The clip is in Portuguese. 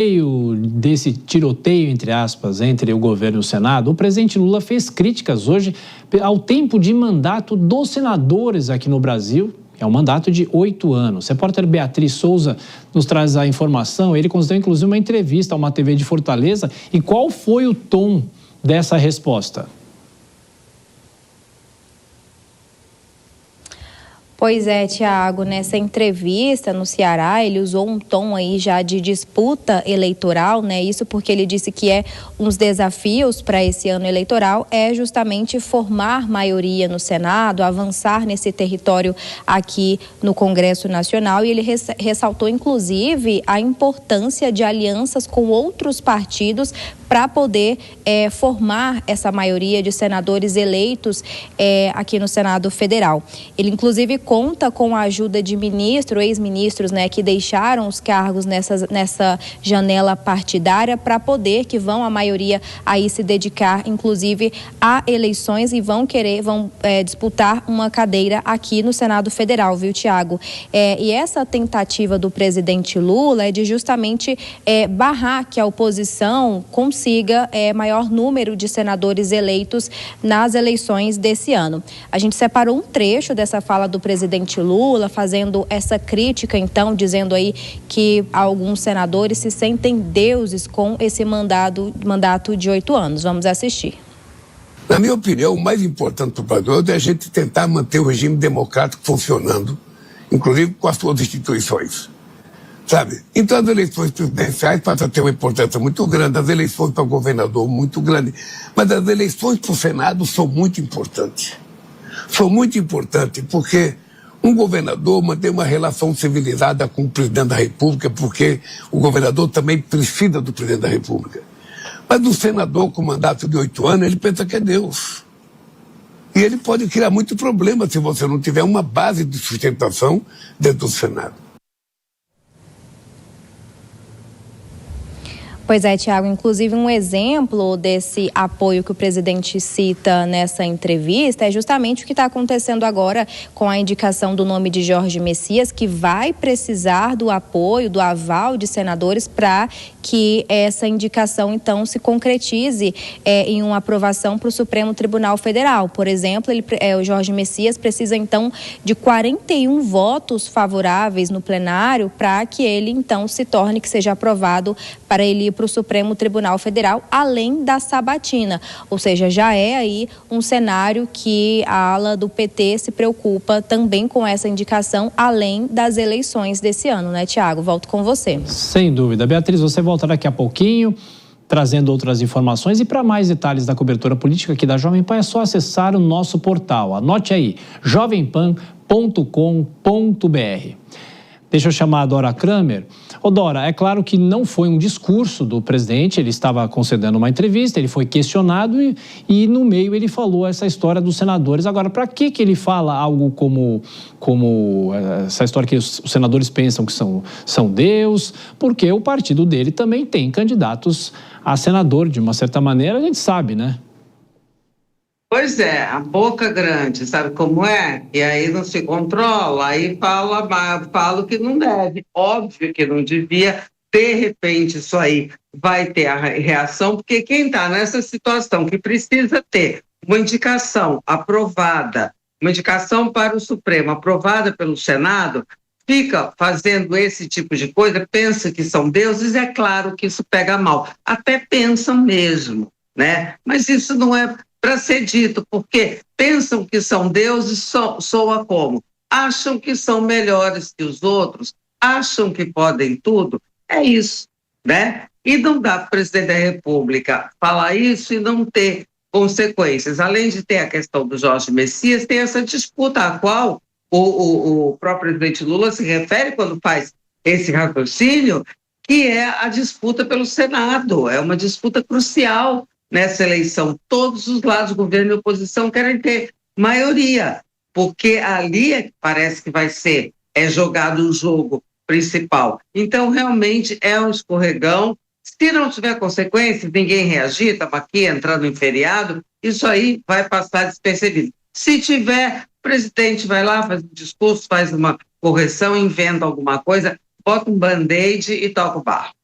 meio desse tiroteio, entre aspas, entre o governo e o Senado, o presidente Lula fez críticas hoje ao tempo de mandato dos senadores aqui no Brasil. É um mandato de 8 anos. A repórter Beatriz Souza nos traz a informação. Ele concedeu, inclusive, uma entrevista a uma TV de Fortaleza. E qual foi o tom dessa resposta? Pois é, Tiago, nessa entrevista no Ceará, ele usou um tom aí já de disputa eleitoral, né? Isso porque ele disse que um dos desafios para esse ano eleitoral é justamente formar maioria no Senado, avançar nesse território aqui no Congresso Nacional, e ele ressaltou, inclusive, a importância de alianças com outros partidos para poder formar essa maioria de senadores eleitos aqui no Senado Federal. Ele, inclusive, conta com a ajuda de ex-ministros, né, que deixaram os cargos nessa janela partidária para poder que vão, a maioria, aí se dedicar, inclusive, a eleições e vão disputar uma cadeira aqui no Senado Federal, viu, Tiago? E essa tentativa do presidente Lula é de justamente barrar que a oposição consiga maior número de senadores eleitos nas eleições desse ano. A gente separou um trecho dessa fala do presidente Lula, fazendo essa crítica, então, dizendo aí que alguns senadores se sentem deuses com esse mandato de 8 anos. Vamos assistir. Na minha opinião, o mais importante para o Brasil é a gente tentar manter o regime democrático funcionando, inclusive com as suas instituições. Sabe? Então as eleições presidenciais passam a ter uma importância muito grande, as eleições para governador muito grande, mas as eleições para o Senado são muito importantes. São muito importantes porque um governador mantém uma relação civilizada com o presidente da República, porque o governador também precisa do presidente da República. Mas o senador com mandato de 8 anos, ele pensa que é Deus. E ele pode criar muito problema se você não tiver uma base de sustentação dentro do Senado. Pois é, Tiago, inclusive um exemplo desse apoio que o presidente cita nessa entrevista é justamente o que está acontecendo agora com a indicação do nome de Jorge Messias, que vai precisar do apoio, do aval de senadores para que essa indicação, então, se concretize em uma aprovação para o Supremo Tribunal Federal. Por exemplo, o Jorge Messias precisa, então, de 41 votos favoráveis no plenário para que ele, então, que seja aprovado para ele ir para o Supremo Tribunal Federal, além da sabatina. Ou seja, já é aí um cenário que a ala do PT se preocupa também com essa indicação, além das eleições desse ano, né, Tiago? Volto com você. Sem dúvida. Beatriz, você volta daqui a pouquinho, trazendo outras informações. E para mais detalhes da cobertura política aqui da Jovem Pan, é só acessar o nosso portal. Anote aí, jovempan.com.br. Deixa eu chamar a Dora Kramer. Dora, é claro que não foi um discurso do presidente, ele estava concedendo uma entrevista, ele foi questionado e no meio ele falou essa história dos senadores. Agora, para que ele fala algo como essa história que os senadores pensam que são Deus? Porque o partido dele também tem candidatos a senador, de uma certa maneira, a gente sabe, né? Pois é, a boca grande, sabe como é? E aí não se controla, aí fala o que não deve. Óbvio que não devia, de repente isso aí vai ter a reação, porque quem está nessa situação que precisa ter uma indicação aprovada, uma indicação para o Supremo aprovada pelo Senado, fica fazendo esse tipo de coisa, pensa que são deuses, é claro que isso pega mal. Até pensam mesmo, né? Mas isso não é para ser dito, porque pensam que são deuses, soa como? Acham que são melhores que os outros, acham que podem tudo, é isso, né? E não dá para o presidente da República falar isso e não ter consequências. Além de ter a questão do Jorge Messias, tem essa disputa a qual o próprio presidente Lula se refere quando faz esse raciocínio, que é a disputa pelo Senado, é uma disputa crucial nessa eleição. Todos os lados, governo e oposição, querem ter maioria, porque ali é que parece que vai ser jogado o jogo principal. Então, realmente, é um escorregão. Se não tiver consequências, ninguém reagir, estamos aqui entrando em feriado, isso aí vai passar despercebido. Se tiver, o presidente vai lá, faz um discurso, faz uma correção, inventa alguma coisa, bota um band-aid e toca o barro.